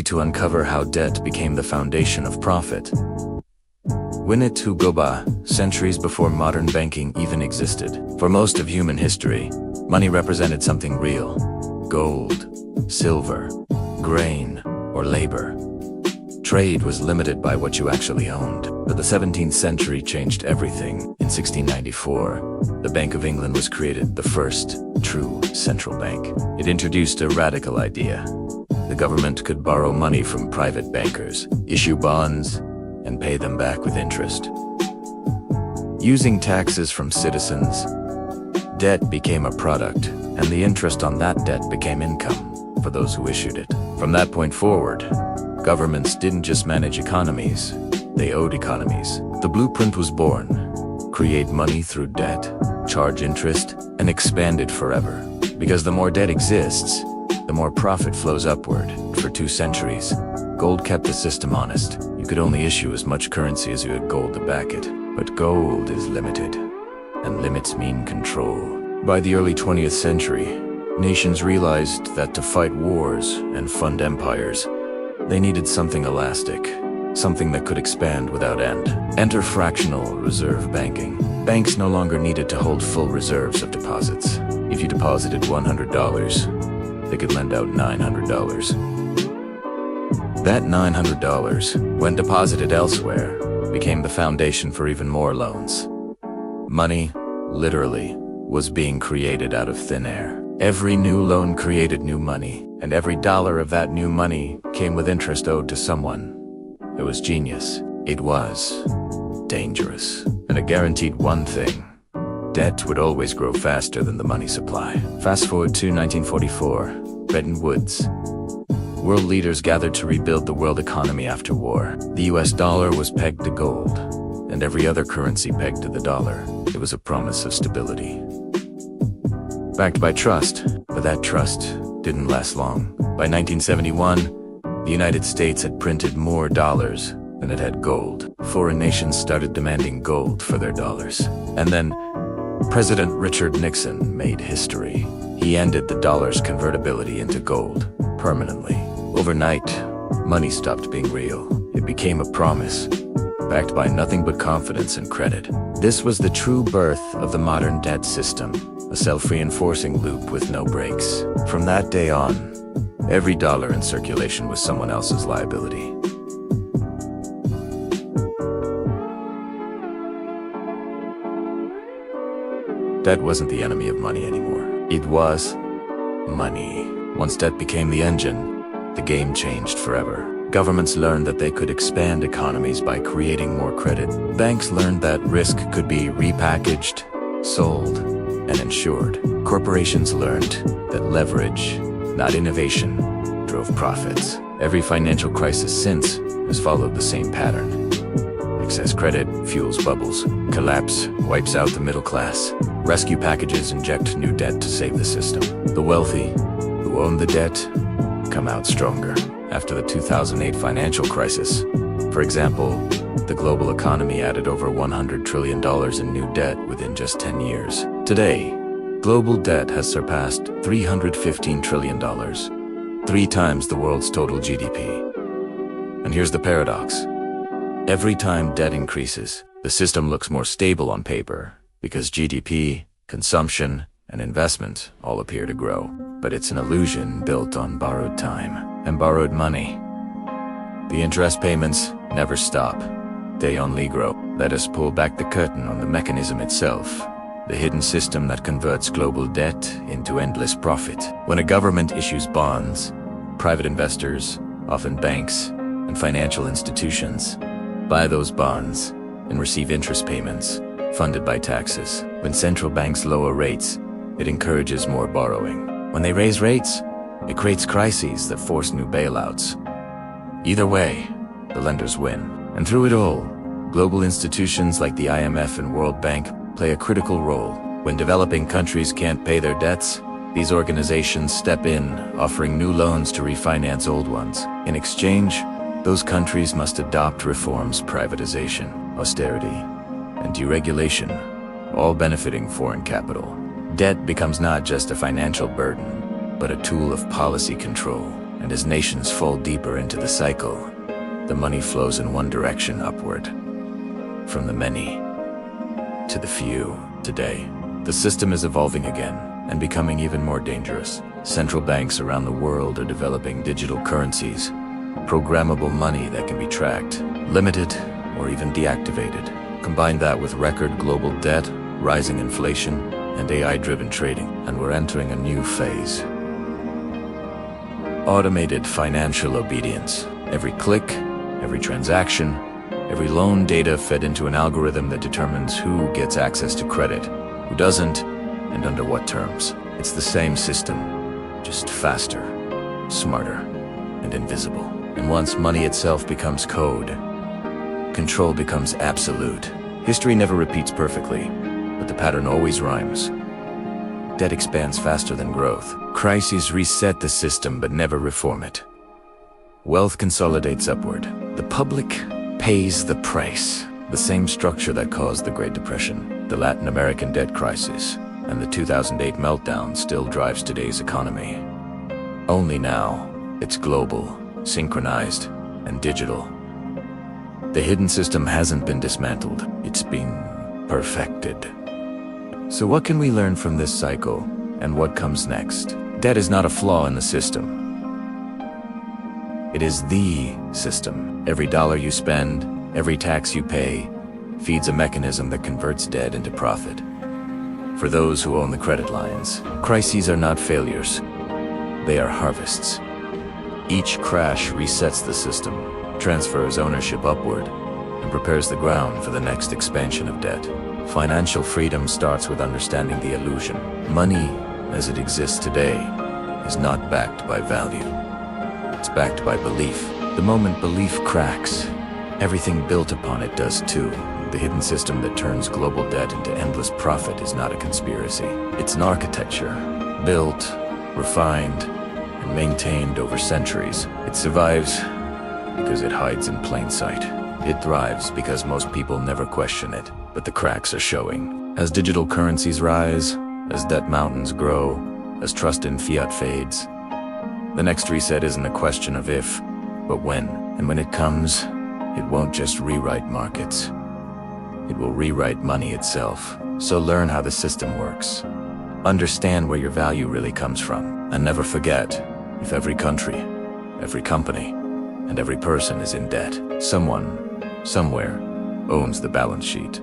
to uncover how debt became the foundation of profit. Winnet Hugoba, centuries before modern banking even existed. For most of human history, money represented something real: gold, silver, grain, or labor. Trade was limited by what you actually owned. But the 17th century changed everything. In 1694, the Bank of England was created, the first true central bank. It introduced a radical idea. The government could borrow money from private bankers, issue bonds, and pay them back with interest. Using taxes from citizens, debt became a product, and the interest on that debt became income for those who issued it. From that point forward, governments didn't just manage economies, they owed economies. The blueprint was born: create money through debt, charge interest, and expand it forever. Because the more debt exists, the more profit flows upward. For 2 centuries, gold kept the system honest. You could only issue as much currency as you had gold to back it. But gold is limited, and limits mean control. By the early 20th century, nations realized that to fight wars and fund empires, they needed something elastic, something that could expand without end. Enter fractional reserve banking. Banks no longer needed to hold full reserves of deposits. If you deposited $100, they could lend out $900. That $900, when deposited elsewhere, became the foundation for even more loans. Money, literally, was being created out of thin air. Every new loan created new money, and every dollar of that new money came with interest owed to someone. It was genius. It was dangerous. And it guaranteed one thing: debt would always grow faster than the money supply. Fast forward to 1944, Bretton Woods. World leaders gathered to rebuild the world economy after war. The US dollar was pegged to gold, and every other currency pegged to the dollar. It was a promise of stability, backed by trust, but that trust didn't last long. By 1971, the United States had printed more dollars than it had gold. Foreign nations started demanding gold for their dollars. And then, President Richard Nixon made history. He ended the dollar's convertibility into gold permanently. Overnight, money stopped being real. It became a promise, backed by nothing but confidence and credit. This was the true birth of the modern debt system, a self-reinforcing loop with no breaks. From that day on, every dollar in circulation was someone else's liability. Debt wasn't the enemy of money anymore. It was money. Once debt became the engine, the game changed forever. Governments learned that they could expand economies by creating more credit. Banks learned that risk could be repackaged, sold, and insured. Corporations learned that leverage, not innovation, drove profits. Every financial crisis since has followed the same pattern. Excess credit fuels bubbles. Collapse wipes out the middle class. Rescue packages inject new debt to save the system. The wealthy, who own the debt, come out stronger. After the 2008 financial crisis, for example, the global economy added over $100 trillion in new debt within just 10 years. Today, global debt has surpassed $315 trillion, 3 times the world's total GDP. And here's the paradox. Every time debt increases, the system looks more stable on paper because GDP, consumption, and investment all appear to grow. But it's an illusion built on borrowed time and borrowed money. The interest payments never stop. They only grow. Let us pull back the curtain on the mechanism itself, the hidden system that converts global debt into endless profit. When a government issues bonds, private investors, often banks and financial institutions, buy those bonds and receive interest payments funded by taxes. When central banks lower rates, it encourages more borrowing. When they raise rates, it creates crises that force new bailouts. Either way, the lenders win. And through it all, global institutions like the IMF and World Bank play a critical role. When developing countries can't pay their debts, these organizations step in, offering new loans to refinance old ones. In exchange, those countries must adopt reforms: privatization, austerity, and deregulation, all benefiting foreign capital. Debt becomes not just a financial burden, but a tool of policy control. And as nations fall deeper into the cycle, the money flows in one direction upward. From the many to the few. Today, the system is evolving again and becoming even more dangerous. Central banks around the world are developing digital currencies, programmable money that can be tracked, limited, or even deactivated. Combine that with record global debt, rising inflation, and AI-driven trading, and we're entering a new phase. Automated financial obedience. Every click, every transaction, every loan data fed into an algorithm that determines who gets access to credit, who doesn't, and under what terms. It's the same system, just faster, smarter, and invisible. And once money itself becomes code, control becomes absolute. History never repeats perfectly, but the pattern always rhymes. Debt expands faster than growth. Crises reset the system but never reform it. Wealth consolidates upward. The public pays the price. The same structure that caused the Great Depression, the Latin American debt crisis, and the 2008 meltdown still drives today's economy. Only now, it's global, synchronized, and digital. The hidden system hasn't been dismantled, it's been perfected. So what can we learn from this cycle, and what comes next? Debt is not a flaw in the system. It is the system. Every dollar you spend, every tax you pay, feeds a mechanism that converts debt into profit. For those who own the credit lines, crises are not failures. They are harvests. Each crash resets the system, transfers ownership upward, and prepares the ground for the next expansion of debt. Financial freedom starts with understanding the illusion. Money, as it exists today, is not backed by value. It's backed by belief. The moment belief cracks, everything built upon it does too. The hidden system that turns global debt into endless profit is not a conspiracy. It's an architecture, built, refined, and maintained over centuries. It survives because it hides in plain sight. It thrives because most people never question it, but the cracks are showing. As digital currencies rise, as debt mountains grow, as trust in fiat fades, the next reset isn't a question of if, but when. And when it comes, it won't just rewrite markets. It will rewrite money itself. So learn how the system works. Understand where your value really comes from. And never forget, if every country, every company, and every person is in debt, someone, somewhere, owns the balance sheet.